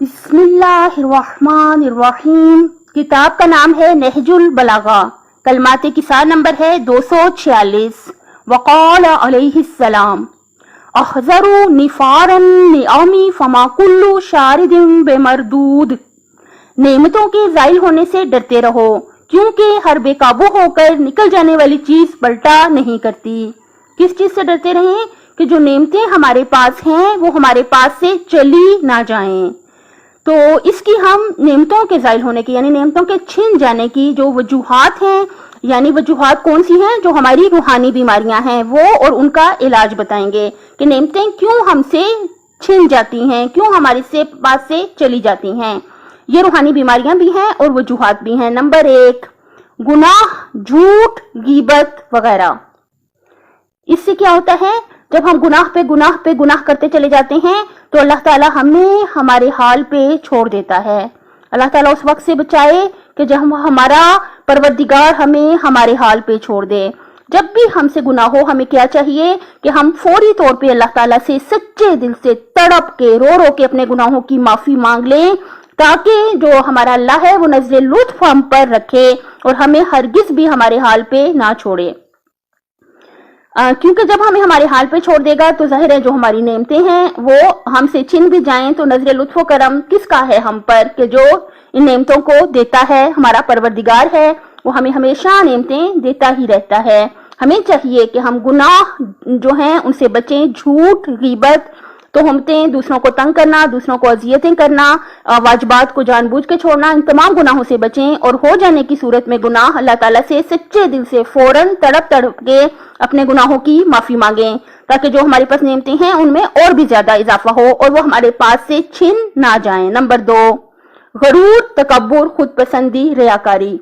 बिस्मिल्लाहिर्रहमानिर्रहीम। किताब का नाम है नहजुल बलागा। कलमात किसार नंबर है 246। वक़ाल अलैहिस्सलाम अहज़रु निफ़ारन निअमी फमा कुल्लु शारिदिन बेमरदूद। नेमतों के ज़ाइल होने से डरते रहो, क्योंकि हर बेकाबू होकर निकल जाने वाली चीज पलटा नहीं करती। किस चीज से डरते रहें? कि जो नेमतें हमारे पास हैं वो हमारे पास से चली ना जाएं। तो इसकी हम नेमतों के ज़ाइल होने की यानी नेमतों के छिन जाने की जो वजूहात हैं, यानी वजूहात कौन सी हैं? जो हमारी रूहानी बीमारियां हैं वो, और उनका इलाज बताएंगे कि नेमतें क्यों हमसे छिन जाती हैं, क्यों हमारे से पास से चली जाती हैं। ये रूहानी बीमारियां भी हैं और वजूहात भी हैं। नंबर 1, गुनाह, झूठ, गीबत वगैरह। इससे क्या होता है? जब हम गुनाह पे गुनाह करते चले जाते हैं तो अल्लाह ताला हमें हमारे हाल पे छोड़ देता है। अल्लाह ताला उस वक्त से बचाए कि जब हमारा परवरदिगार हमें हमारे हाल पे छोड़ दे। जब भी हमसे गुनाह हो, हमें क्या चाहिए कि हम फौरी तौर पे अल्लाह ताला से सच्चे दिल से तड़प के रो के अपने गुनाहों की माफी मांग लें, ताकि जो हमारा अल्लाह है वो नजर लुत्फ हम पर रखे और हमें हरगिज भी हमारे हाल पे ना छोड़े। क्योंकि जब हमें हमारे हाल पे छोड़ देगा तो जाहिर है जो हमारी नेमतें हैं वो हमसे छिन भी जाएं तो नजर लुत्फ करम किसका है हम पर, कि जो इन नेमतों को देता है हमारा परवरदिगार है। वो हमें हमेशा नेमतें देता ही रहता है। हमें चाहिए कि हम गुनाह जो हैं उनसे बचें। झूठ, गीबत, तोहमतें, दूसरों को तंग करना, दूसरों को अजियतें करना, वाजिबात को जानबूझ के छोड़ना, इन तमाम गुनाहों से बचें। और हो जाने की सूरत में गुनाह अल्लाह ताला से सच्चे दिल से फौरन तड़प के अपने गुनाहों की माफी मांगें, ताकि जो हमारे पास नेमतें हैं उनमें और भी ज्यादा इजाफा हो और वो हमारे पास से छिन ना जाएं। नंबर 2, गरूर, तकब्बुर, खुद पसंदी, रियाकारी।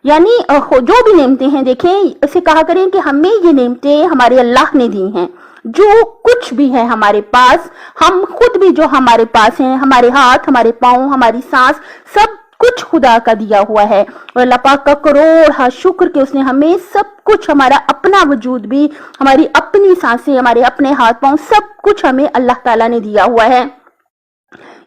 यानी जो भी नेमतें हैं, देखें इसे कहा करें कि हमें ये नेमतें हमारे अल्लाह ने दी हैं। जो कुछ भी है हमारे पास, हम खुद भी जो हमारे पास हैं, हमारे हाथ, हमारे पाँव, हमारी सांस, सब कुछ खुदा का दिया हुआ है। और अल्लाह पाक का करोड़ शुक्र कि उसने हमें सब कुछ, हमारा अपना वजूद भी, हमारी अपनी सांसें, हमारे अपने हाथ पाँव, सब कुछ हमें अल्लाह ताला ने दिया हुआ है।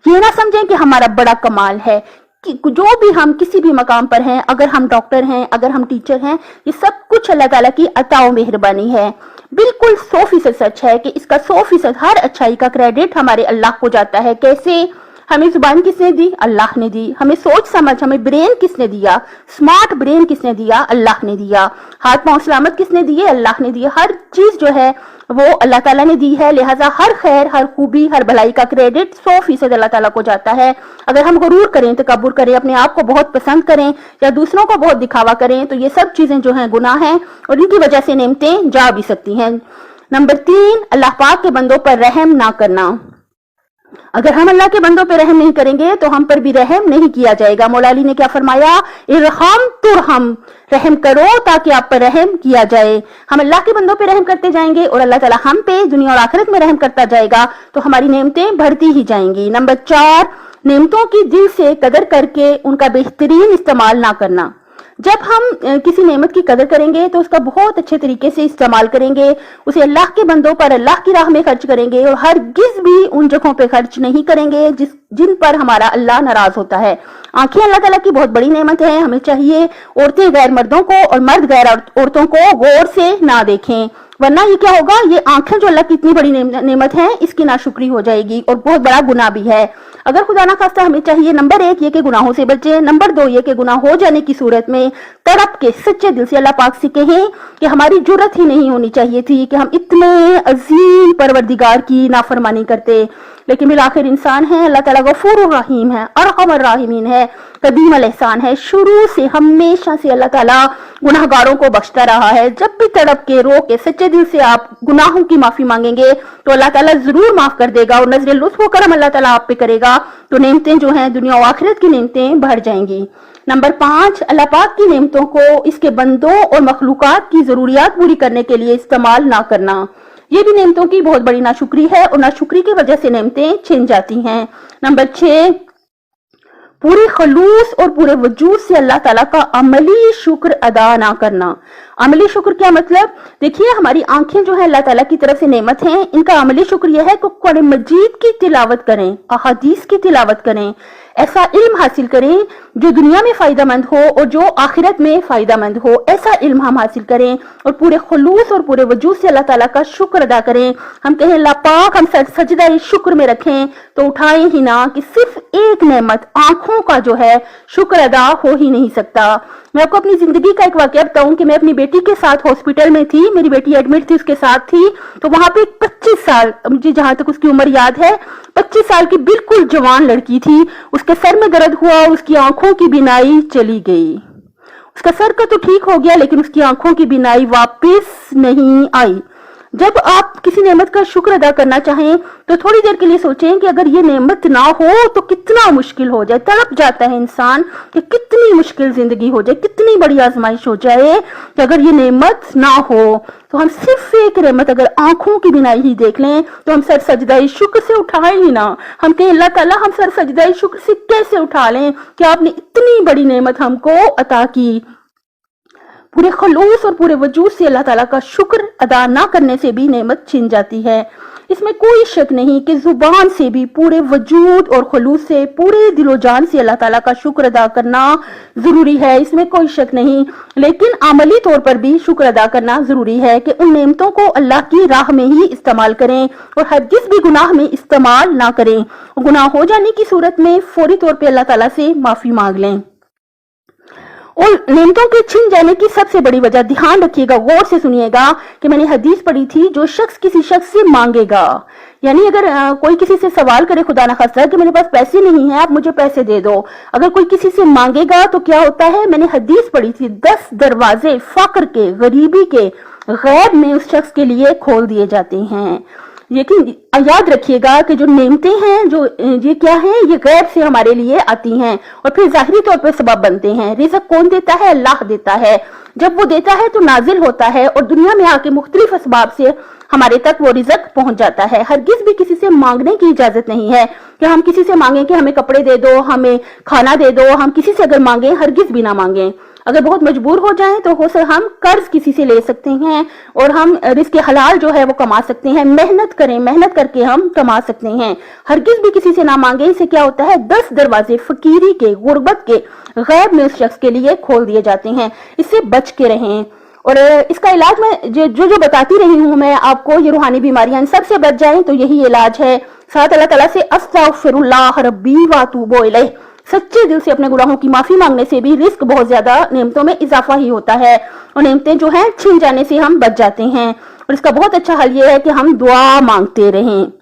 ये ना समझें कि हमारा बड़ा कमाल है कि जो भी हम किसी भी मकाम पर हैं, अगर हम डॉक्टर हैं, अगर हम टीचर हैं, ये सब कुछ अल्लाह ताला की अता और मेहरबानी है। बिल्कुल 100% सच है कि इसका 100% हर अच्छाई का क्रेडिट हमारे अल्लाह को जाता है। कैसे? हमें जुबान किसने दी? अल्लाह ने दी। हमें सोच समझ, हमें ब्रेन किसने दिया? स्मार्ट ब्रेन किसने दिया? अल्लाह ने दिया। हाथ पांव सलामत किसने दिए? अल्लाह ने दिए। हर चीज जो है वो अल्लाह ताला ने दी है। लिहाजा हर खैर, हर खूबी, हर भलाई का क्रेडिट 100% अल्लाह ताला को जाता है। अगर हम गुरूर करें, तकब्बुर करें, अपने आप को बहुत पसंद करें या दूसरों को बहुत दिखावा करें, तो ये सब चीजें जो हैं गुनाह हैं और इनकी वजह से नेमतें जा भी सकती हैं। नंबर 3, अल्लाह पाक के बंदों पर रहम ना करना। अगर हम अल्लाह के बंदों पे रहम नहीं करेंगे तो हम पर भी रहम नहीं किया जाएगा। मौला अली ने क्या फरमाया? इरहम तुरहम, रहम करो ताकि आप पर रहम किया जाए। हम अल्लाह के बंदों पे रहम करते जाएंगे और अल्लाह ताला हम पे दुनिया और आखिरत में रहम करता जाएगा, तो हमारी नेमतें बढ़ती ही जाएंगी। नंबर 4, नेमतों की दिल से कदर करके उनका बेहतरीन इस्तेमाल ना करना। जब हम किसी नेमत की कदर करेंगे तो उसका बहुत अच्छे तरीके से इस्तेमाल करेंगे, उसे अल्लाह के बंदों पर अल्लाह की राह में खर्च करेंगे और हरगिज भी उन जगहों पे खर्च नहीं करेंगे जिन पर हमारा अल्लाह नाराज होता है। आंखें अल्लाह ताला की बहुत बड़ी नेमत है। हमें चाहिए औरतें गैर मर्दों को और मर्द गैर औरतों को गौर से ना देखें, वरना ये क्या होगा? ये आंखें जो अल्लाह की इतनी बड़ी नेमत है, इसकी नाशुक्री हो जाएगी और बहुत बड़ा गुनाह भी है। अगर खुदा ना खास्ता हमें चाहिए नंबर 1 ये कि गुनाहों से बचे, नंबर 2 ये कि गुनाह हो जाने की सूरत में तड़प के सच्चे दिल से अल्लाह पाक से कहें कि हमारी जुर्रत ही नहीं होनी चाहिए थी कि हम इतने अजीम परवरदिगार की नाफरमानी करते, लेकिन बिल आखिर इंसान है। अल्लाह ताला गफूरुर रहीम है, अरहमर राहिमीन है, कदीम अल एहसान है। शुरू से हमेशा से अल्लाह ताला गुनाहगारों को बख्शता रहा है। जब भी तड़प के रो के सच्चे दिल से आप गुनाहों की माफी मांगेंगे तो अल्लाह ताला जरूर माफ कर देगा और नजर लुत्फ व करम अल्लाह ताला आप पे करेगा, तो नेमतें जो हैं दुनिया और आखिरत की नेमतें बढ़ जाएंगी। नंबर 5, अल्लाह पाक की नेमतों को इसके बंदों और मखलूकात की जरूरियात पूरी करने के लिए इस्तेमाल ना करना। ये भी नेमतों की बहुत बड़ी नाशुक्री है और नाशुक्री की वजह से नेमतें छिन जाती हैं। नंबर 6, पूरे खलूस और पूरे वजूद से अल्लाह ताला का अमली शुक्र अदा ना करना। अमली शुक्र क्या मतलब? देखिए, हमारी आंखें जो है अल्लाह ताला की तरफ से नेमत हैं, इनका अमली शुक्र यह है कि कुरान मजीद की तिलावत करें, अहादीस की तिलावत करें, ऐसा इल्म हासिल करें जो दुनिया में फायदेमंद हो और जो आखिरत में फायदेमंद हो। ऐसा इल्म हम हासिल करें और पूरे खुलूस और पूरे वजूद से अल्लाह ताला का शुक्र अदा करें। हम कहें अल्लाह पाक हम सजदा शुक्र में रखें, तो उठाएं ही ना कि सिर्फ एक नेमत आंखों का जो है शुक्र अदा हो ही नहीं सकता। मैं आपको अपनी जिंदगी का एक वाकया बताऊं कि मैं अपनी बेटी के साथ हॉस्पिटल में थी, मेरी बेटी एडमिट थी, उसके साथ थी, तो वहां पे 25 साल, मुझे जहां तक उसकी उम्र याद है, 25 साल की बिल्कुल जवान लड़की थी। उसके सर में दर्द हुआ, उसकी आंखों की बीनाई चली गई। उसका सर का तो ठीक हो गया, लेकिन उसकी आंखों की बीनाई वापस नहीं आई। जब आप किसी नेमत का शुक्र अदा करना चाहें तो थोड़ी देर के लिए सोचें कि अगर ये नेमत ना हो तो कितना मुश्किल हो जाए। तड़प जाता है इंसान कि कितनी मुश्किल जिंदगी हो जाए, कितनी बड़ी आजमाइश हो जाए कि अगर ये नेमत ना हो। तो हम सिर्फ एक नेमत अगर आंखों की बिनाई ही देख लें तो हम सर सजदाई शुक्र से उठाएं ही ना। हम कहें अल्लाह ताला हम सर सजदाई शुक्र से कैसे उठा लें कि आपने इतनी बड़ी नेमत हमको अता की। पूरे खलूस और पूरे वजूद से अल्लाह ताला का शुक्र अदा ना करने से भी नेमत छिन जाती है। इसमें कोई शक नहीं कि जुबान से भी पूरे वजूद और खलूस से पूरे दिलो जान से अल्लाह ताला का शुक्र अदा करना जरूरी है, इसमें कोई शक नहीं। लेकिन अमली तौर पर भी शुक्र अदा करना जरूरी है कि उन नेमतों को अल्लाह की राह में ही इस्तेमाल करें और हरगिज़ भी गुनाह में इस्तेमाल ना करें। गुनाह हो जाने की सूरत में फौरी तौर पर अल्लाह ताला से माफी मांग लें। और नेमतों के छिन जाने की सबसे बड़ी वजह, ध्यान रखिएगा, गौर से सुनिएगा कि मैंने हदीस पढ़ी थी, जो शख्स किसी शख्स से मांगेगा, यानी अगर कोई किसी से सवाल करे खुदा न खास्ता कि मेरे पास पैसे नहीं है, आप मुझे पैसे दे दो, अगर कोई किसी से मांगेगा तो क्या होता है, मैंने हदीस पढ़ी थी, 10 दरवाजे फक्र के, गरीबी के, गैब में उस शख्स के लिए खोल दिए जाते हैं। लेकिन याद रखिएगा कि जो नेमतें हैं, जो ये क्या है, ये गैब से हमारे लिए आती हैं और फिर जाहिरी तौर पर सबब बनते हैं। रिज़्क कौन देता है? अल्लाह देता है। जब वो देता है तो नाजिल होता है और दुनिया में आके मुख्तलिफ असबाब से हमारे तक वो रिज़्क पहुंच जाता है। हरगिज़ भी किसी से मांगने की इजाजत नहीं है कि हम किसी से मांगे कि हमें कपड़े दे दो, हमें खाना दे दो। हम किसी से अगर मांगे, हरगिज़ भी ना मांगे। अगर बहुत मजबूर हो जाएं तो हो सकता हम कर्ज किसी से ले सकते हैं और हम रिस्क हलाल जो है वो कमा सकते हैं। मेहनत करें, मेहनत करके हम कमा सकते हैं। हरगिज़ भी किसी से ना मांगे। इससे क्या होता है, 10 दरवाजे फकीरी के, गुर्बत के, गैब में उस शख्स के लिए खोल दिए जाते हैं। इससे बच के रहें। और इसका इलाज मैं जो बताती रही हूँ मैं आपको, ये रूहानी बीमारियां, इन सबसे बच जाएं तो यही इलाज है। साथ अल्लाह ताला से अस्तगफिरुल्लाह रब्बी व अतूबु इलैह, सच्चे दिल से अपने गुनाहों की माफी मांगने से भी रिस्क बहुत ज्यादा, नेमतों में इजाफा ही होता है और नेमतें जो हैं छिन जाने से हम बच जाते हैं। और इसका बहुत अच्छा हल ये है कि हम दुआ मांगते रहें,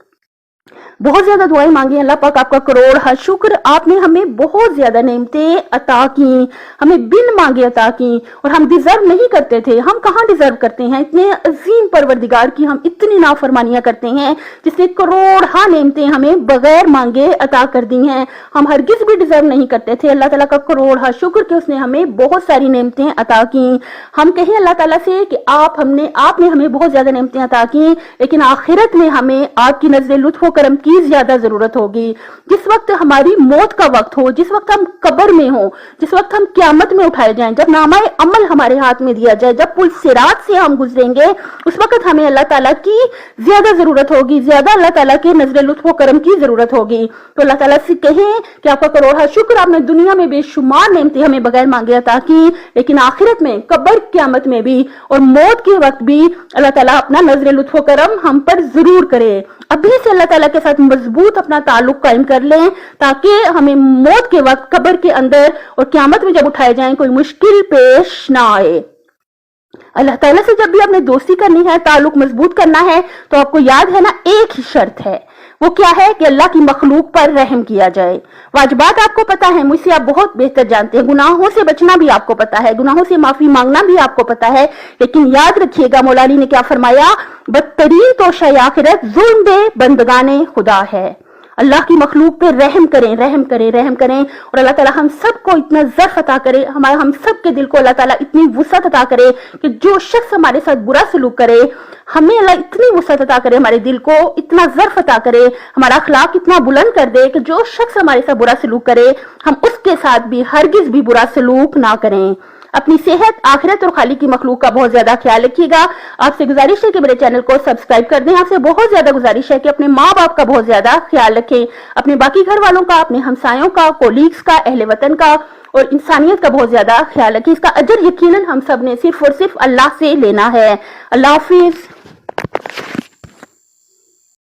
बहुत ज्यादा दुआएं मांगी। अल्लाह पाक आपका करोड़ हर शुक्र, आपने हमें बहुत ज्यादा नेमतें अता की, हमें बिन मांगे अता की और हम डिजर्व नहीं करते थे। हम कहाँ डिजर्व करते हैं? इतने अजीम परवरदिगार की हम इतनी नाफरमानियां करते हैं जिसने करोड़ हाँ नेमतें हमें बगैर मांगे अता कर दी हैं। हम हरगिज भी डिजर्व नहीं करते थे। अल्लाह ताला का करोड़ हर शुक्र कि उसने हमें बहुत सारी नेमतें अता की। हम कहें अल्लाह ताला से कि आपने हमें बहुत ज्यादा नेमतें अता की, लेकिन आखिरत में हमें आपकी नजर लुत्फ करम की ज्यादा जरूरत होगी। जिस वक्त हमारी मौत का वक्त हो, जिस वक्त हम कब्र में हो, जिस वक्त हम क़यामत में उठाए जाएं, जब नामाए अमल हमारे हाथ में दिया जाए, जब पुल सिरात से हम गुजरेंगे, उस वक्त हमें अल्लाह ताला की ज्यादा जरूरत होगी, ज्यादा अल्लाह ताला के नजर लुत्फ करम की जरूरत होगी। तो अल्लाह ताला से कहें कि आपका करोड़ शुक्र, आपने दुनिया में बेशुमार नेमतें हमें बगैर मांगे अता की, लेकिन आखिरत में, कब्र क़यामत में भी और मौत के वक्त भी अल्लाह ताला अपना नजर लुत्फ करम हम पर जरूर करे। अभी से अल्लाह ताला के साथ मजबूत अपना ताल्लुक कायम कर लें, ताकि हमें मौत के वक्त, कब्र के अंदर और क़यामत में जब उठाए जाएं, कोई मुश्किल पेश ना आए। अल्लाह ताला से जब भी आपने दोस्ती करनी है, ताल्लुक मजबूत करना है, तो आपको याद है ना, एक ही शर्त है। वो क्या है कि अल्लाह की मखलूक पर रहम किया जाए। वाजिबात आपको पता है, मुझसे आप बहुत बेहतर जानते हैं। गुनाहों से बचना भी आपको पता है, गुनाहों से माफी मांगना भी आपको पता है। लेकिन याद रखिएगा, मौला अली ने क्या फरमाया, बदतरीन तो शाय आखिरत जुल्म बे बंदगाने खुदा है। اللہ کی مخلوق پہ رحم کریں، رحم کریں، رحم کریں، اور اللہ تعالیٰ ہم سب کو اتنا ظرف عطا کرے، ہم سب کے دل کو اللہ تعالیٰ اتنی وسعت عطا کرے کہ جو شخص ہمارے ساتھ برا سلوک کرے، ہمیں اللہ اتنی وسعت عطا کرے، ہمارے دل کو اتنا ظرف عطا کرے، ہمارا اخلاق اتنا بلند کر دے کہ جو شخص ہمارے ساتھ برا سلوک کرے ہم اس کے ساتھ بھی ہرگز بھی برا سلوک نہ کریں۔ اپنی صحت، آخرت اور خالق کی مخلوق کا بہت زیادہ خیال رکھیے گا۔ آپ سے گزارش ہے کہ میرے چینل کو سبسکرائب کر دیں۔ آپ سے بہت زیادہ گزارش ہے کہ اپنے ماں باپ کا بہت زیادہ خیال رکھیں، اپنے باقی گھر والوں کا، اپنے ہمسایوں کا، کولیگز کا، اہل وطن کا اور انسانیت کا بہت زیادہ خیال رکھیں۔ اس کا اجر یقیناً ہم سب نے صرف اور صرف اللہ سے لینا ہے۔ اللہ حافظ۔